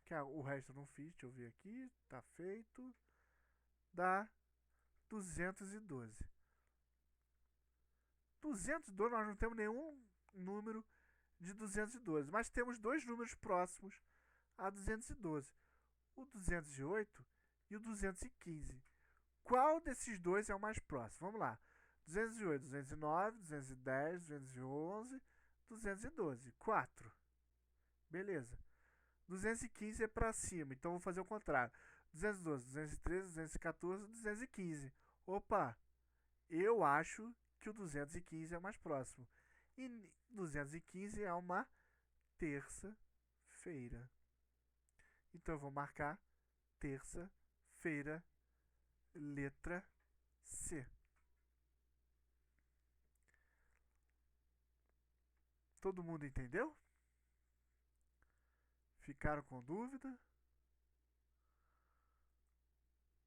que o resto eu não fiz, deixa eu ver aqui, tá feito. Dá 212. 212, nós não temos nenhum número de 212, mas temos dois números próximos a 212, o 208 e o 215. Qual desses dois é o mais próximo? Vamos lá. 208, 209, 210, 211, 212. 4. Beleza. 215 é para cima, então vou fazer o contrário. 212, 213, 214, 215. Opa, eu acho que o 215 é o mais próximo. E 215 é uma terça-feira. Então eu vou marcar terça-feira, letra C. Todo mundo entendeu? Ficaram com dúvida?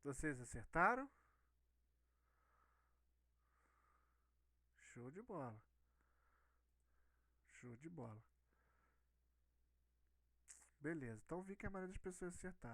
Vocês acertaram? Show de bola. Show de bola. Beleza, então vi que a maioria das pessoas acertaram.